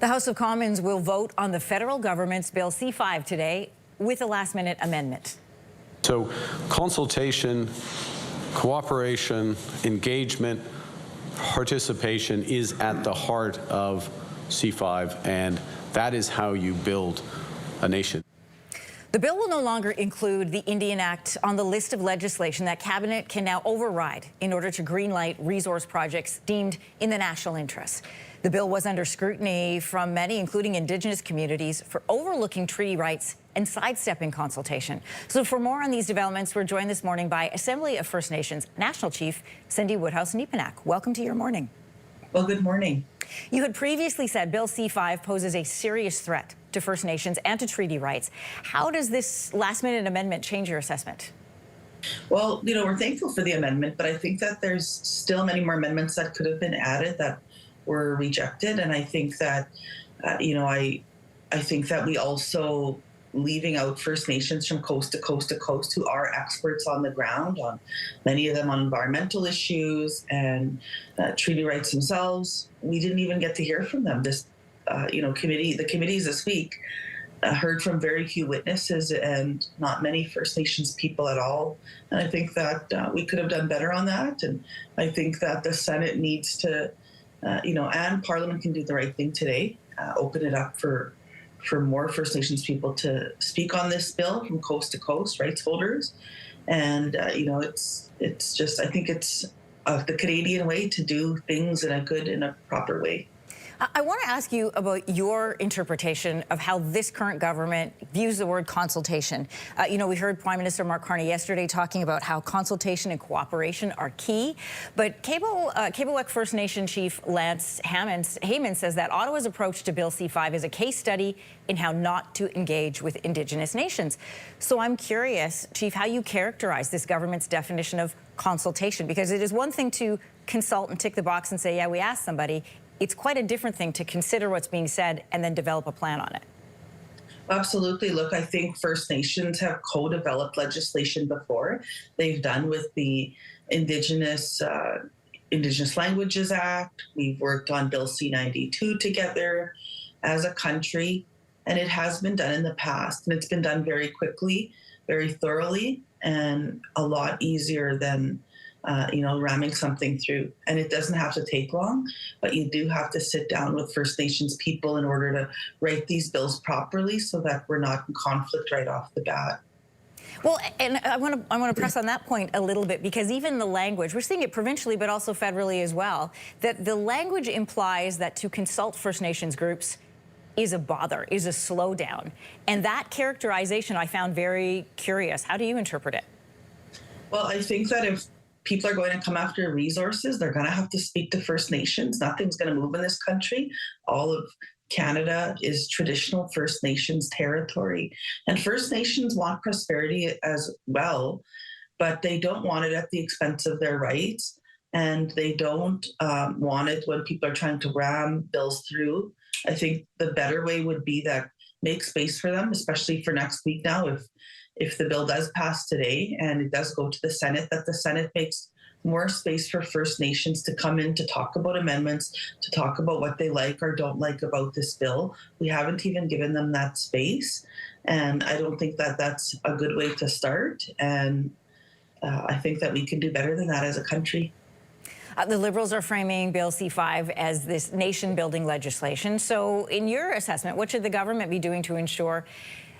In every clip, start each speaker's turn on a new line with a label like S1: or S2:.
S1: The House of Commons will vote on the federal government's Bill C-5 today with a last-minute amendment.
S2: So consultation, cooperation, engagement, participation is at the heart of C-5, and that is how you build a nation.
S1: The bill will no longer include the Indian Act on the list of legislation that Cabinet can now override in order to greenlight resource projects deemed in the national interest. The bill was under scrutiny from many, including Indigenous communities, for overlooking treaty rights and sidestepping consultation. So for more on these developments, we're joined this morning by Assembly of First Nations National Chief Cindy Woodhouse Nepinak. Welcome to your morning.
S3: Well, good morning.
S1: You had previously said Bill C-5 poses a serious threat to First Nations and to treaty rights. How does this last-minute amendment change your assessment?
S3: Well, we're thankful for the amendment, but I think that there's still many more amendments that could have been added that were rejected. And I think that, I think that we also leaving out First Nations from coast to coast to coast who are experts on the ground, on many of them on environmental issues and treaty rights themselves. We didn't even get to hear from them. This, the committees this week heard from very few witnesses and not many First Nations people at all. And I think that we could have done better on that. And I think that the Senate needs to, and Parliament can do the right thing today, open it up for more First Nations people to speak on this bill from coast to coast, rights holders. And, it's just, I think it's the Canadian way to do things in a proper way.
S1: I want to ask you about your interpretation of how this current government views the word consultation. We heard Prime Minister Mark Carney yesterday talking about how consultation and cooperation are key. But Quebec First Nation Chief Lance Heyman says that Ottawa's approach to Bill C-5 is a case study in how not to engage with Indigenous nations. So I'm curious, Chief, how you characterize this government's definition of consultation, because it is one thing to consult and tick the box and say, yeah, we asked somebody. It's quite a different thing to consider what's being said and then develop a plan on it.
S3: Absolutely. Look, I think First Nations have co-developed legislation before. They've done with the Indigenous Languages Act. We've worked on Bill C-92 together as a country, and it has been done in the past. And it's been done very quickly, very thoroughly, and a lot easier than ramming something through. And it doesn't have to take long, but you do have to sit down with First Nations people in order to write these bills properly so that we're not in conflict right off the bat.
S1: Well, and I want to press on that point a little bit, because even the language, we're seeing it provincially, but also federally as well, that the language implies that to consult First Nations groups is a bother, is a slowdown. And that characterization I found very curious. How do you interpret it?
S3: Well, I think that if people are going to come after resources, they're going to have to speak to First Nations. Nothing's going to move in this country. All of Canada is traditional First Nations territory. And First Nations want prosperity as well, but they don't want it at the expense of their rights. And they don't want it when people are trying to ram bills through. I think the better way would be that make space for them, especially for next week now, if the bill does pass today and it does go to the Senate, that the Senate makes more space for First Nations to come in to talk about amendments, to talk about what they like or don't like about this bill. We haven't even given them that space. And I don't think that that's a good way to start. And I think that we can do better than that as a country.
S1: The Liberals are framing Bill C-5 as this nation-building legislation. So in your assessment, what should the government be doing to ensure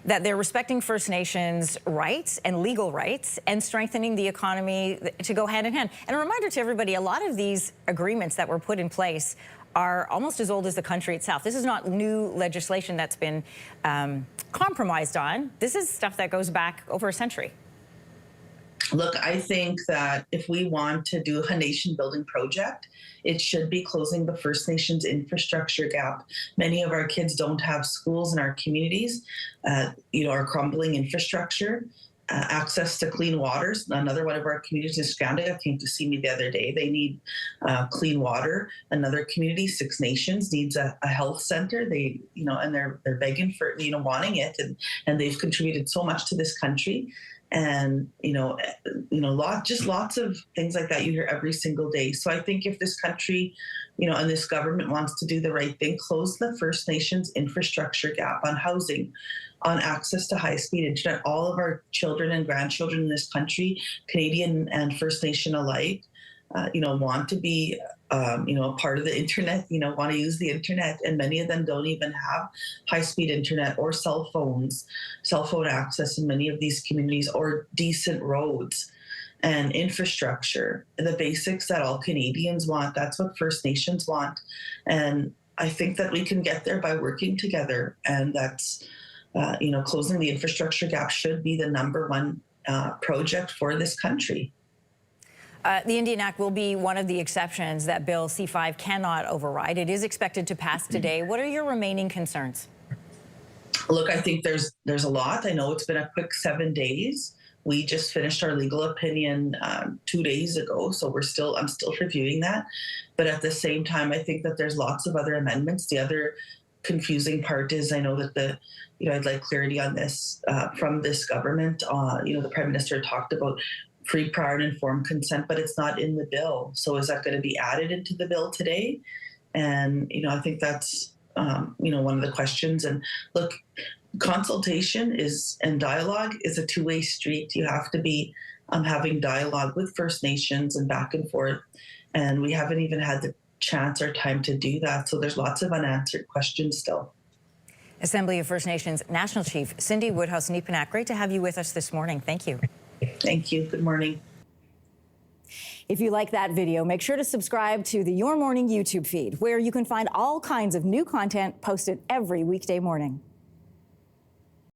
S1: that they're respecting First Nations rights and legal rights and strengthening the economy to go hand in hand? And a reminder to everybody, a lot of these agreements that were put in place are almost as old as the country itself. This is not new legislation that's been compromised on. This is stuff that goes back over a century.
S3: Look, I think that if we want to do a nation-building project, it should be closing the First Nations infrastructure gap. Many of our kids don't have schools in our communities, our crumbling infrastructure, access to clean waters. Another one of our communities in Scandia came to see me the other day. They need clean water. Another community, Six Nations, needs a health center. They, and they're begging for, wanting it, and they've contributed so much to this country. and lots of things like that you hear every single day. So I think if this country, and this government wants to do the right thing, close the First Nations infrastructure gap on housing, on access to high-speed internet. All of our children and grandchildren in this country, Canadian and First Nation alike, want to be, a part of the internet, want to use the internet, and many of them don't even have high-speed internet or cell phone access in many of these communities, or decent roads and infrastructure, the basics that all Canadians want. That's what First Nations want. And I think that we can get there by working together, and that's, closing the infrastructure gap should be the number one project for this country.
S1: The Indian Act will be one of the exceptions that Bill C-5 cannot override. It is expected to pass today. What are your remaining concerns?
S3: Look, I think there's a lot. I know it's been a quick 7 days. We just finished our legal opinion 2 days ago, so I'm still reviewing that. But at the same time, I think that there's lots of other amendments. The other confusing part is, I know that I'd like clarity on this from this government. The Prime Minister talked about free, prior, and informed consent, but it's not in the bill. So is that going to be added into the bill today? And, I think that's, one of the questions. And look, consultation and dialogue is a two-way street. You have to be having dialogue with First Nations and back and forth. And we haven't even had the chance or time to do that. So there's lots of unanswered questions still.
S1: Assembly of First Nations National Chief Cindy Woodhouse Nepinak, great to have you with us this morning. Thank you.
S3: Thank you. Good morning.
S1: If you like that video, make sure to subscribe to the Your Morning YouTube feed, where you can find all kinds of new content posted every weekday morning.